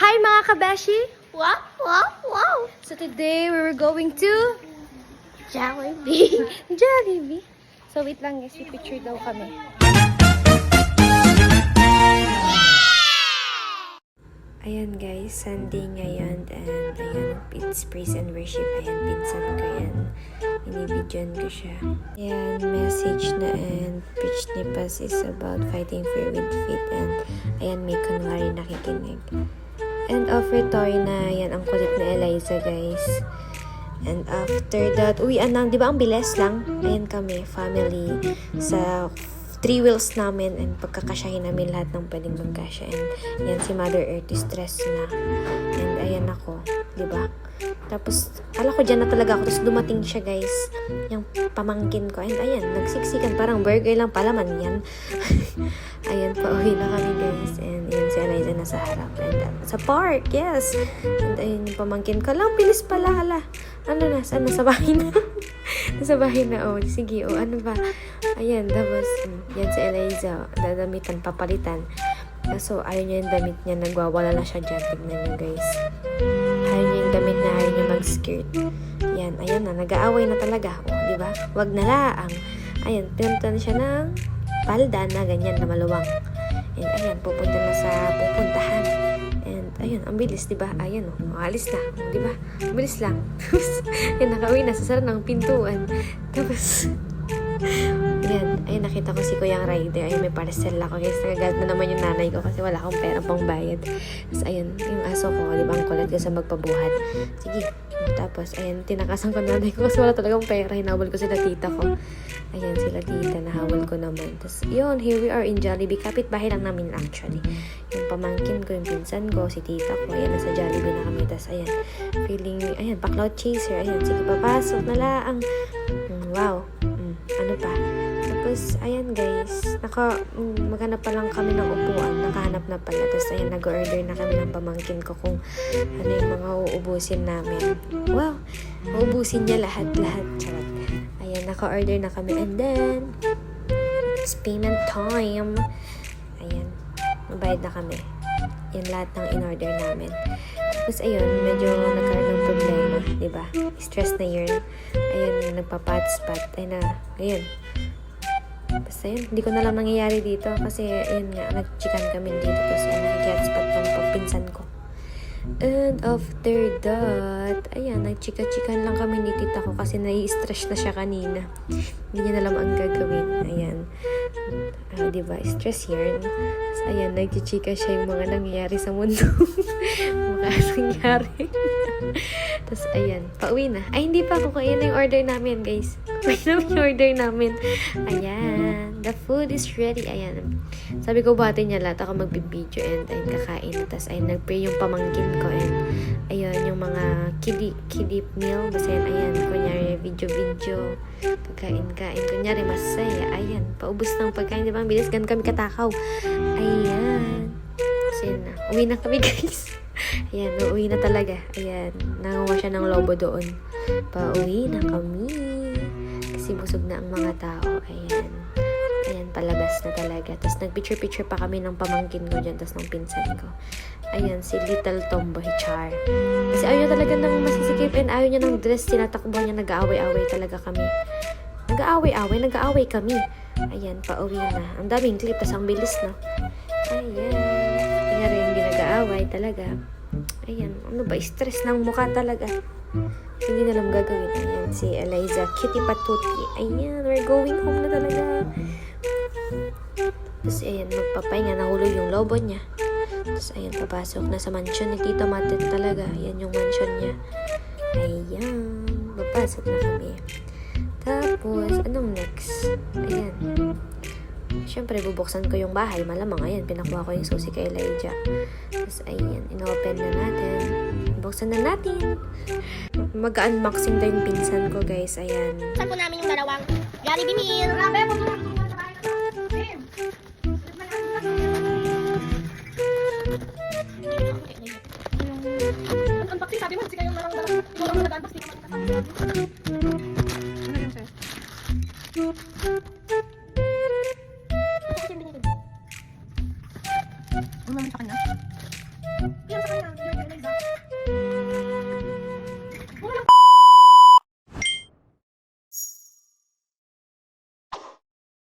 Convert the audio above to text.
Hi mga kabeshi! Wow, wow, wow! So today we were going to Jollibee. Jollibee. So wait lang guys, picture daw kami. Ayan guys, Sunday ngayon and ayan, it's praise and worship. Ayan, pinsan ko yan. Inibidyon ko siya. Ayan, message na and preach ni Paz is about fighting fear with faith and ayan, may kunwari nakikinig. And offertory na yan ang kulit na Eliza guys. And after that, uwian lang. Di ba ang bilis lang? Ayan kami, family. Sa 3 wheels namin. And pagkakasyahin namin lahat ng pwedeng magkasya. And yan si Mother Earth, stress na. And ayan ako. Di ba? Tapos, ala ko dyan na talaga ako. Tapos dumating siya guys. Yung pamangkin ko. And ayan, nagsiksikan. Parang burger lang pala man yan. Ayan, pauwi na kami guys. And yun, si Eliza nasa harap. And sa park, yes. And ayun, yung pamangkin ko. Lang, bilis pala, hala. Ano na, saan? Nasa bahay na. Nasa bahay na, oh. Sige, oh, ano ba? Ayan, tapos, yan si Eliza. Dadamitan, papalitan. So, ayaw niya yung damit niya. Nagwawala na siya dyan. Tignan niyo guys. Ayaw niya yung damit na ayaw niya mag-skirt. Yan, ayan na. Nag-aaway na talaga. Oh, di ba? Wag na laang. Ayan, pinunta na siya ng palda na ganyan na maluwang. And ayan, pupunta na sa pupuntahan. And ayun, ang bilis, di ba? Ayan, oh, alis na, di ba? Ang bilis lang. Yan, nakauwi na sa sarap ng pintuan. Tapos, ayan, ayun, nakita ko si Kuyang Rider. Ayun, may parcel ako. Guys, nagagalit na naman yung nanay ko kasi wala akong pera pang bayad. Tapos, ayun, yung aso ko, di ba, ang kulat ko sa magpabuhat. Sige. Tapos, ayan, tinakasan ko nanay ko kasi wala talagang pera. Hinawal ko sila tita ko. Ayan, sila tita, nahawal ko naman. Tapos, yun, here we are in Jollibee. Kapit-bahay lang namin actually. Yung pamangkin ko, yung pinsan ko, si tita ko. Ayan, nasa Jollibee na kami. Tapos, ayan, feeling, ayan, pa-cloud chaser. Ayan, sige, papasok na laang. Wow. Ano pa? Tapos, ayan guys, maghanap pa lang kami ng upuan. Nakahanap na pala. Tapos, ayan, nag-order na kami ng pamangkin ko kung ano yung mga uubusin namin. Wow! Uubusin niya lahat-lahat. Charot. Ayan, naka-order na kami. And then, it's payment time. Ayan, mabayad na kami. Yan lahat ng in-order namin. Tapos, ayun, medyo nagkaroon ng problema. Diba? Stress na yun. Ayun, nagpa-pat-spot. Ayun na, ayun. Basta yun, hindi ko na lang nangyayari dito. Kasi, ayun nga, nag-chikan kami dito. Tapos, ayun, nag-get-spot ng pagpinsan ko. And after that, ayan, nag-chika-chikan lang kami ni tita ko kasi nai-stress na siya kanina. Hindi niya na alam ang gagawin. Ayan. Diba? Stress yarn. Tapos, ayan, nag-chika siya yung mga nangyayari sa mundo. Mga nangyayari. Tapos, ayan, pauwi na. Ay, hindi pa ako. Ayan na yung order namin, guys. Ayan na yung order namin. Ayan. The food is ready. Ayan. Sabi ko, bati niya lahat. Ako magbibideo and ayun, kakain. Tapos, ayun, nag-pray yung pamangkin ko. And, ayun, yung mga kiddie meal. Basta yan, ayan. Kunyari, video. Kakain-kain. Kunyari, masaya. Ayan. Paubos ng pagkain. Diba? Ang bilis. Ganun kami katakaw. Ayan. Kasi na. Uwi na kami, guys. Ayan, uuwi na talaga. Ayan, nangawa siya ng lobo doon. Pauwi na kami. Kasi busog na ang mga tao. Ayan. Ayan, palabas na talaga. Tapos nagpicture-picture pa kami ng pamangkin ko dyan. Tapos ng pinsan ko. Ayan, si Little Tomboy Char. Kasi ayaw niya talaga ng masisikip and ayaw niya ng dress. Tinatakbo niya, nag-aaway-aaway talaga kami. Nag-aaway kami. Ayan, pauwi na. Ang daming clip, tapos ang bilis na. Ayan. Kanyari yung ginag-aaway talaga. Ayan, ano ba? Stress ng mukha talaga. Hindi na lang gagawin. Ayan, si Eliza, kitty patuti. Ayan, we're going home na talaga. Tapos, ayan, magpapahinga. Nahulog yung lobo niya. Tapos, ayan, papasok na sa mansion ni Tita Matet talaga. Ayan yung mansion niya. Ayan, papasok na kami. Tapos, anong next? Ayan. Siyempre, bubuksan ko yung bahay. Malamang, ayan, pinakuha ko yung susi kay Elijah. Tapos, ayan, inopen na natin. Buksan na natin. Mag-unboxing daw yung pinsan ko, guys. Ayan. Saan po namin yung dalawang Jollibee meal? Unboxing, sabi mo, kasi kayong marang nag-unboxing naman. Ano naman sa kanya? sa kanya.